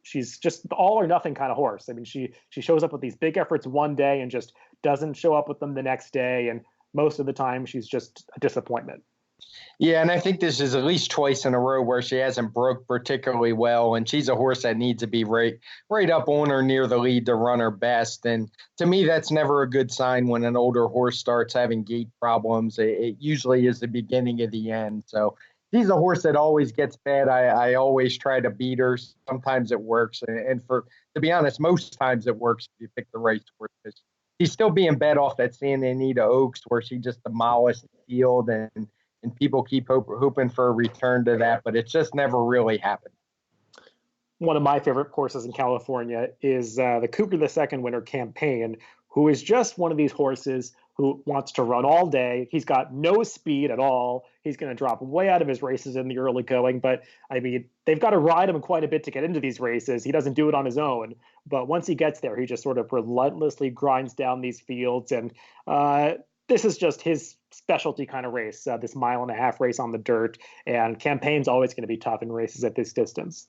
she's just all or nothing kind of horse. I mean, she shows up with these big efforts one day and just doesn't show up with them the next day, and most of the time she's just a disappointment.
Yeah, and I think this is at least twice in a row where she hasn't broke particularly well, and she's a horse that needs to be right up on or near the lead to run her best. And to me, that's never a good sign when an older horse starts having gait problems. It usually is the beginning of the end. So she's a horse that always gets bad. I always try to beat her. Sometimes it works, and to be honest, most times it works if you pick the right horse. She's still being bet off that Santa Anita Oaks where she just demolished the field, and people keep hoping for a return to that, but it's just never really happened.
One of my favorite horses in California is the Cougar II winner Campaign, who is just one of these horses who wants to run all day. He's got no speed at all. He's going to drop way out of his races in the early going, but I mean, they've got to ride him quite a bit to get into these races. He doesn't do it on his own, but once he gets there, he just sort of relentlessly grinds down these fields, and this is just his specialty kind of race, this 1.5 mile race on the dirt. And Campaign's always going to be tough in races at this distance.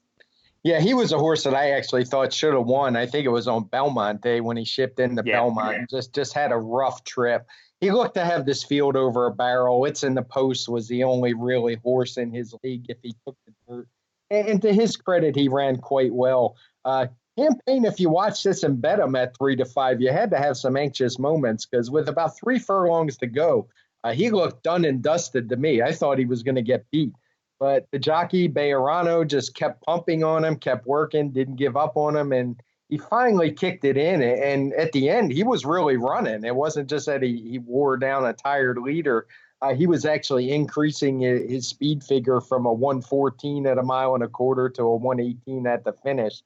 Yeah, he was a horse that I actually thought should have won. I think it was on Belmont Day when he shipped into Belmont and just had a rough trip. He looked to have this field over a barrel. It's in the Post was the only really horse in his league if he took the dirt. And to his credit, he ran quite well. Campaign, if you watch this and bet him at 3 to 5, you had to have some anxious moments because with about 3 furlongs to go, he looked done and dusted to me. I thought he was going to get beat. But the jockey, Bejarano, just kept pumping on him, kept working, didn't give up on him, and he finally kicked it in. And at the end, he was really running. It wasn't just that he wore down a tired leader. He was actually increasing his speed figure from a 114 at 1.25 miles to a 118 at the finish.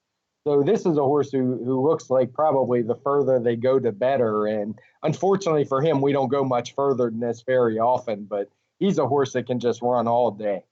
So this is a horse who looks like probably the further they go, the better. And unfortunately for him, we don't go much further than this very often, but he's a horse that can just run all day.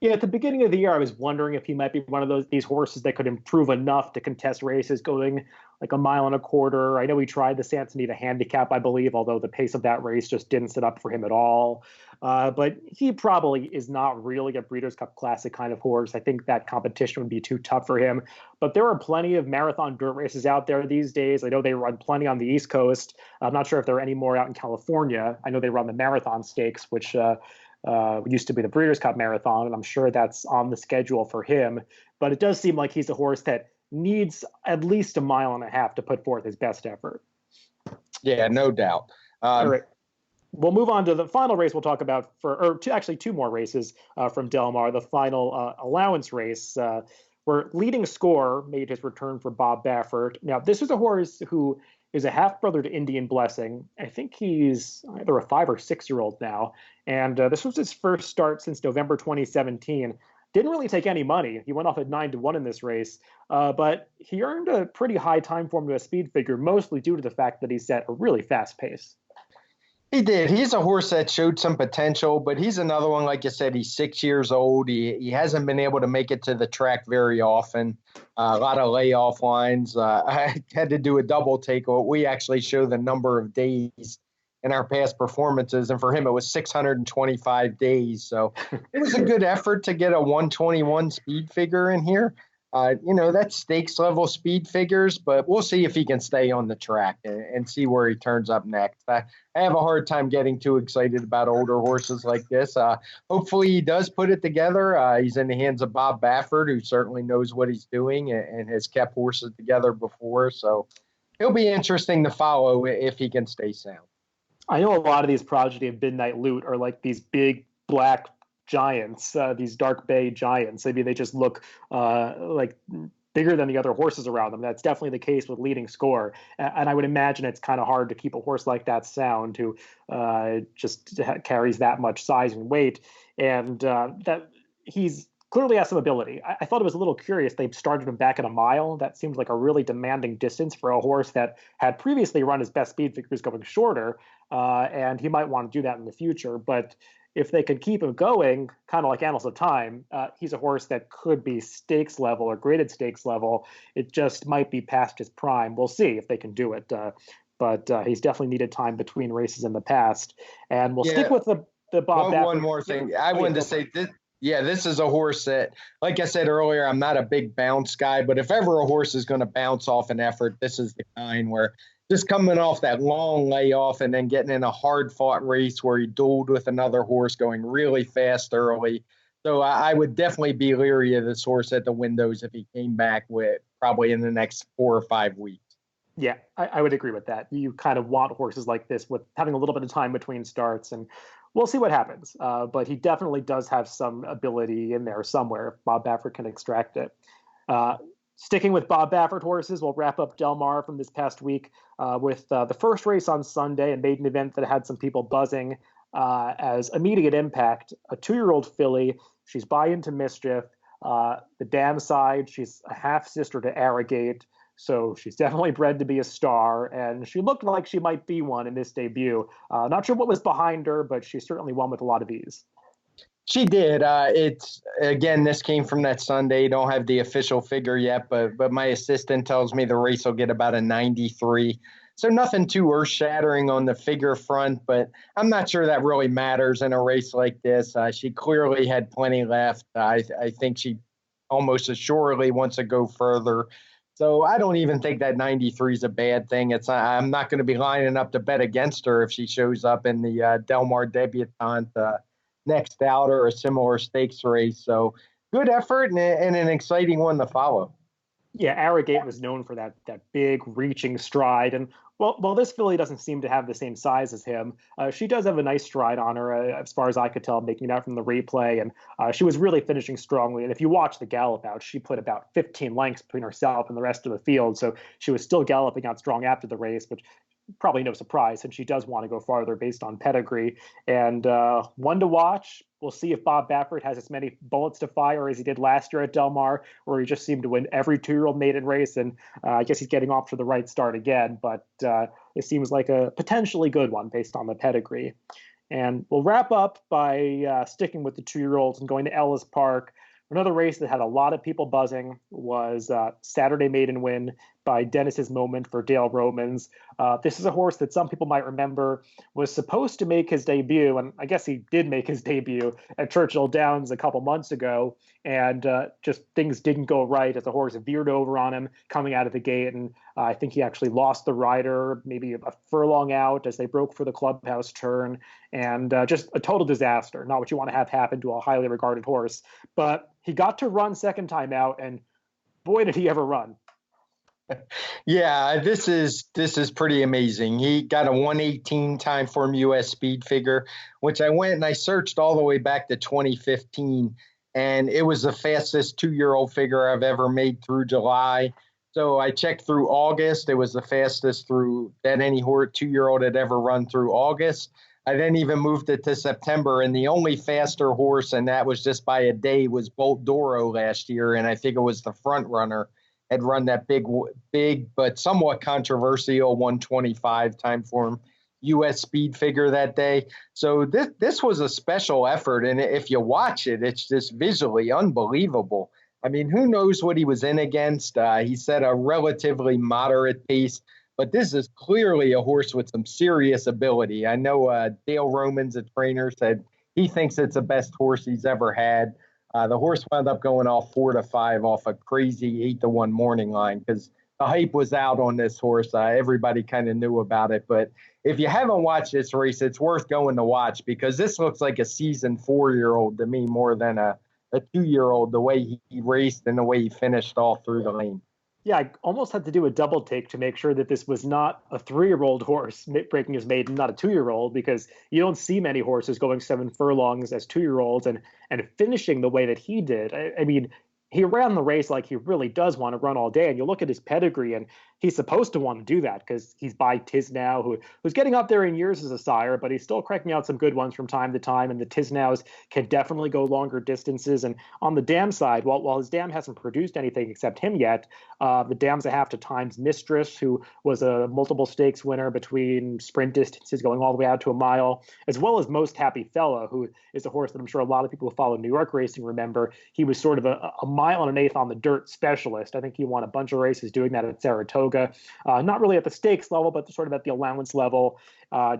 Yeah, at the beginning of the year, I was wondering if he might be one of these horses that could improve enough to contest races going like 1.25 miles. I know he tried the Santa Anita handicap, I believe, although the pace of that race just didn't set up for him at all. But he probably is not really a Breeders' Cup Classic kind of horse. I think that competition would be too tough for him. But there are plenty of marathon dirt races out there these days. I know they run plenty on the East Coast. I'm not sure if there are any more out in California. I know they run the Marathon Stakes, which used to be the Breeders' Cup Marathon, and I'm sure that's on the schedule for him. But it does seem like he's a horse that needs at least 1.5 miles to put forth his best effort.
Yeah, no doubt.
All right. We'll move on to the final race we'll talk about two more races from Del Mar, the final allowance race, where Leading Score made his return for Bob Baffert. Now, this is a horse who is a half-brother to Indian Blessing. I think he's either a 5 or 6-year-old now. And this was his first start since November 2017. Didn't really take any money. He went off at 9 to 1 in this race, but he earned a pretty high TimeformUS speed figure, mostly due to the fact that he set a really fast pace.
He did. He's a horse that showed some potential, but he's another one, like you said, he's 6 years old. He hasn't been able to make it to the track very often. A lot of layoff lines. I had to do a double take. We actually show the number of days in our past performances, and for him it was 625 days. So it was a good effort to get a 121 speed figure in here. That's stakes level speed figures, but we'll see if he can stay on the track and see where he turns up next. I have a hard time getting too excited about older horses like this. Hopefully he does put it together. He's in the hands of Bob Baffert, who certainly knows what he's doing and has kept horses together before. So it'll be interesting to follow if he can stay sound.
I know a lot of these progeny of Midnight Loot are like these big black giants, these dark bay giants. Maybe they just look like bigger than the other horses around them. That's definitely the case with Leading Score. And I would imagine it's kind of hard to keep a horse like that sound who just carries that much size and weight. And that he's clearly has some ability. I thought it was a little curious. They started him back at 1 mile. That seems like a really demanding distance for a horse that had previously run his best speed figures going shorter. And he might want to do that in the future. But if they could keep him going, kind of like Analyst of Time, he's a horse that could be stakes level or graded stakes level. It just might be past his prime. We'll see if they can do it. But he's definitely needed time between races in the past. And we'll stick with the Bob Baffert.
One more thing. I wanted to say this. Yeah, this is a horse that, like I said earlier, I'm not a big bounce guy, but if ever a horse is going to bounce off an effort, this is the kind where just coming off that long layoff and then getting in a hard-fought race where he dueled with another horse going really fast early. So I would definitely be leery of this horse at the windows if he came back with probably in the next 4 or 5 weeks.
Yeah, I would agree with that. You kind of want horses like this with having a little bit of time between starts, and we'll see what happens. But he definitely does have some ability in there somewhere if Bob Baffert can extract it. Sticking with Bob Baffert horses, we'll wrap up Del Mar from this past week with the first race on Sunday, a maiden event that had some people buzzing as immediate impact. A 2-year-old filly. She's by into Mischief. The dam side, she's a half-sister to Arrogate. So she's definitely bred to be a star, and she looked like she might be one in this debut. Not sure what was behind her, but she certainly won with a lot of ease.
She did. This came from that Sunday. Don't have the official figure yet, but my assistant tells me the race will get about a 93. So nothing too earth-shattering on the figure front, but I'm not sure that really matters in a race like this. She clearly had plenty left. I think she almost assuredly wants to go further. So I don't even think that 93 is a bad thing. I'm not going to be lining up to bet against her if she shows up in the Del Mar debutante next out or a similar stakes race. So good effort and an exciting one to follow.
Yeah, Arrogate was known for that big reaching stride, and well, this filly doesn't seem to have the same size as him. She does have a nice stride on her, as far as I could tell, making it out from the replay, and she was really finishing strongly. And if you watch the gallop out, she put about 15 lengths between herself and the rest of the field, so she was still galloping out strong after the race, which probably no surprise since she does want to go farther based on pedigree. And one to watch. We'll see if Bob Baffert has as many bullets to fire as he did last year at Del Mar, where he just seemed to win every 2-year-old maiden race. And I guess he's getting off to the right start again, but it seems like a potentially good one based on the pedigree. And we'll wrap up by sticking with the 2-year-olds and going to Ellis Park. Another race that had a lot of people buzzing was Saturday Maiden Win by Dennis's Moment for Dale Romans. This is a horse that some people might remember was supposed to make his debut, and I guess he did make his debut at Churchill Downs a couple months ago, and just things didn't go right as the horse veered over on him coming out of the gate, and I think he actually lost the rider maybe a furlong out as they broke for the clubhouse turn, and just a total disaster. Not what you want to have happen to a highly regarded horse, but he got to run second time out, and boy, did he ever run.
Yeah, this is pretty amazing. He got a 118 TimeformUS speed figure, which I went and I searched all the way back to 2015, and it was the fastest 2-year-old figure I've ever made through July. So I checked through August. It was the fastest through that any 2-year-old had ever run through August. I then even moved it to September, and the only faster horse, and that was just by a day, was Bolt Doro last year, and I think it was the front runner had run that big but somewhat controversial 125 TimeformUS speed figure that day. So this was a special effort, and if you watch it, it's just visually unbelievable. I mean, who knows what he was in against? He set a relatively moderate pace, but this is clearly a horse with some serious ability. I know Dale Romans, a trainer, said he thinks it's the best horse he's ever had. The horse wound up going off 4-5 off a crazy 8-1 morning line because the hype was out on this horse. Everybody kind of knew about it. But if you haven't watched this race, it's worth going to watch because this looks like a seasoned 4-year-old to me more than a 2-year-old, the way he raced and the way he finished all through the lane.
Yeah, I almost had to do a double take to make sure that this was not a 3-year-old horse breaking his maiden, not a 2-year-old, because you don't see many horses going 7 furlongs as 2-year-olds and finishing the way that he did. I mean, he ran the race like he really does want to run all day. And you look at his pedigree, and he's supposed to want to do that because he's by Tisnow, who's getting up there in years as a sire, but he's still cranking out some good ones from time to time. And the Tisnows can definitely go longer distances. And on the dam side, while his dam hasn't produced anything except him yet, the dam's a half to Times Mistress, who was a multiple stakes winner between sprint distances going all the way out to a mile, as well as Most Happy Fellow, who is a horse that I'm sure a lot of people who follow New York racing remember. He was sort of a mile and an eighth on the dirt specialist. I think he won a bunch of races doing that at Saratoga. Not really at the stakes level, but sort of at the allowance level.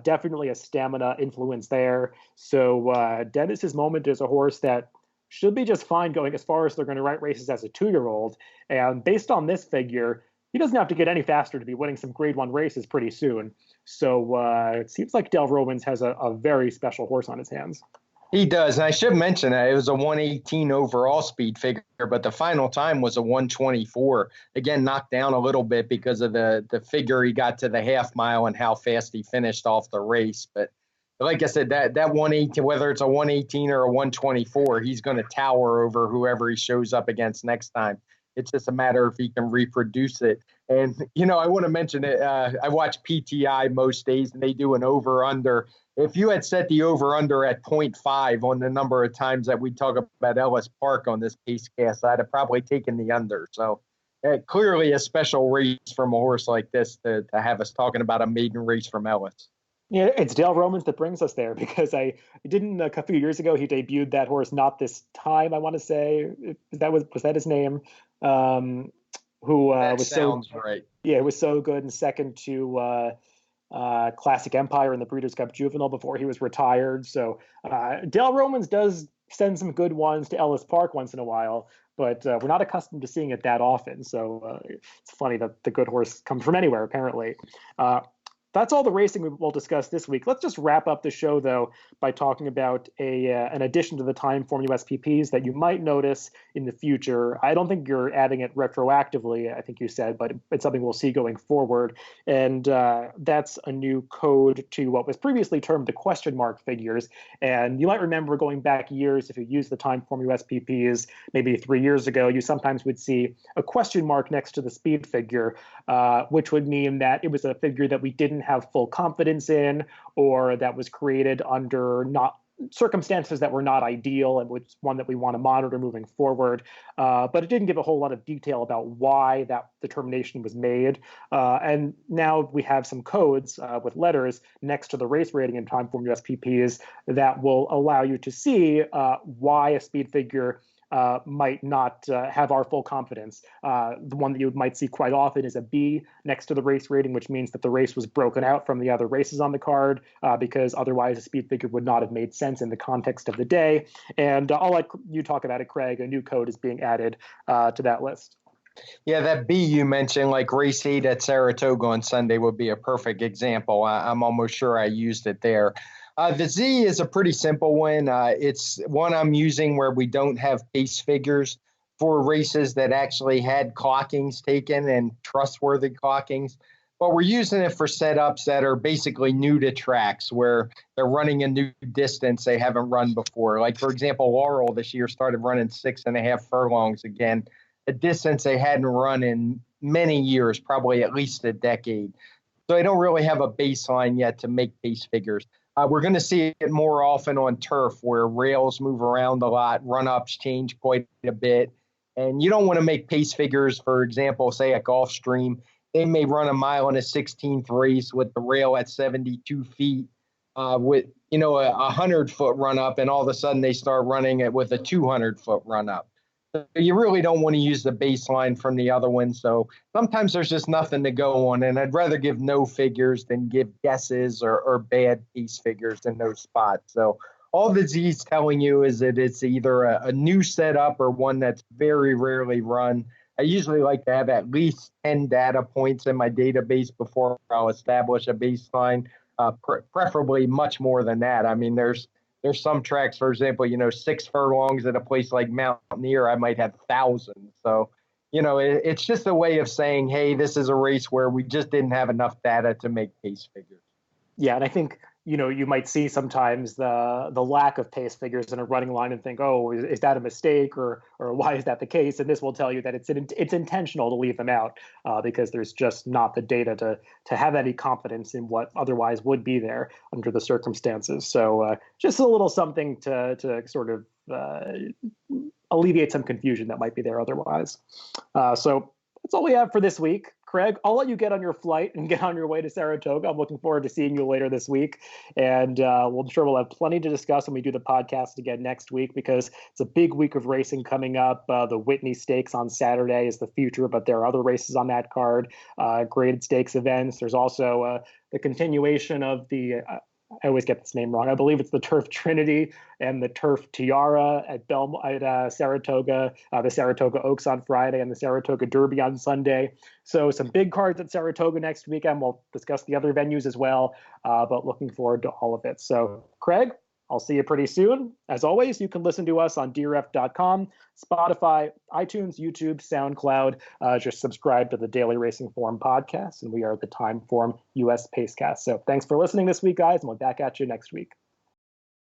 Definitely a stamina influence there. So Dennis's Moment is a horse that should be just fine going as far as they're going to write races as a 2-year-old. And based on this figure, he doesn't have to get any faster to be winning some Grade 1 races pretty soon. So it seems like Dale Romans has a very special horse on his hands.
He does. And I should mention that it was a 118 overall speed figure, but the final time was a 124. Again, knocked down a little bit because of the figure he got to the half mile and how fast he finished off the race. But like I said, that 118, whether it's a 118 or a 124, he's going to tower over whoever he shows up against next time. It's just a matter if he can reproduce it. And, I want to mention it. I watch PTI most days, and they do an over-under. If you had set the over-under at 0.5 on the number of times that we talk about Ellis Park on this Pacecast, I'd have probably taken the under. So clearly a special race from a horse like this to have us talking about a maiden race from Ellis.
Yeah, it's Dale Romans that brings us there because I didn't a few years ago he debuted that horse Not This Time, I want to say. Was that his name? who
That
was
sounds right.
Yeah, it was so good, and second to Classic Empire in the Breeders' Cup Juvenile before he was retired. So Dale Romans does send some good ones to Ellis Park once in a while, but we're not accustomed to seeing it that often. So it's funny that the good horse comes from anywhere, apparently. That's all the racing we will discuss this week. Let's just wrap up the show, though, by talking about an addition to the TimeformUS PPs that you might notice in the future. I don't think you're adding it retroactively, I think you said, but it's something we'll see going forward. And that's a new code to what was previously termed the question mark figures. And you might remember going back years, if you used the TimeformUS PPs maybe 3 years ago, you sometimes would see a question mark next to the speed figure, which would mean that it was a figure that we didn't have full confidence in, or that was created under not circumstances that were not ideal, and was one that we want to monitor moving forward. But it didn't give a whole lot of detail about why that determination was made. And now we have some codes with letters next to the race rating in TimeformUS PPs that will allow you to see why a speed figure might not have our full confidence. The one that you might see quite often is a B next to the race rating, which means that the race was broken out from the other races on the card, because otherwise a speed figure would not have made sense in the context of the day. And I'll let you talk about it, Craig. A new code is being added to that list.
Yeah, that B you mentioned, like race 8 at Saratoga on Sunday, would be a perfect example. I'm almost sure I used it there. The Z is a pretty simple one. It's one I'm using where we don't have pace figures for races that actually had clockings taken and trustworthy clockings. But we're using it for setups that are basically new to tracks, where they're running a new distance they haven't run before. Like, for example, Laurel this year started running 6.5 furlongs again, a distance they hadn't run in many years, probably at least a decade. So I don't really have a baseline yet to make pace figures. We're going to see it more often on turf, where rails move around a lot, run-ups change quite a bit. And you don't want to make pace figures, for example, say at Gulfstream. They may run a mile in a 16th race with the rail at 72 feet with, a 100-foot run-up, and all of a sudden they start running it with a 200-foot run-up. So you really don't want to use the baseline from the other one. So sometimes there's just nothing to go on, and I'd rather give no figures than give guesses or bad piece figures in those spots. So all the Z's telling you is that it's either a new setup or one that's very rarely run. I usually like to have at least 10 data points in my database before I'll establish a baseline, preferably much more than that. I mean, there's some tracks, for example, 6 furlongs at a place like Mountaineer, I might have thousands. So, it's just a way of saying, hey, this is a race where we just didn't have enough data to make pace figures.
Yeah, and I think you might see sometimes the lack of pace figures in a running line and think, oh, is that a mistake, or why is that the case? And this will tell you that it's intentional to leave them out because there's just not the data to have any confidence in what otherwise would be there under the circumstances. So just a little something to sort of alleviate some confusion that might be there otherwise. So that's all we have for this week. Craig, I'll let you get on your flight and get on your way to Saratoga. I'm looking forward to seeing you later this week. And I'm sure we'll have plenty to discuss when we do the podcast again next week, because it's a big week of racing coming up. The Whitney Stakes on Saturday is the future, but there are other races on that card, graded stakes events. There's also the continuation of the I always get this name wrong. I believe it's the Turf Trinity and the Turf Tiara at Saratoga, the Saratoga Oaks on Friday, and the Saratoga Derby on Sunday. So some big cards at Saratoga next weekend. We'll discuss the other venues as well, but looking forward to all of it. So, Craig, I'll see you pretty soon. As always, you can listen to us on drf.com, Spotify, iTunes, YouTube, SoundCloud. Just subscribe to the Daily Racing Form podcast, and we are the TimeformUS Pacecast. So thanks for listening this week, guys, and we'll be back at you next week.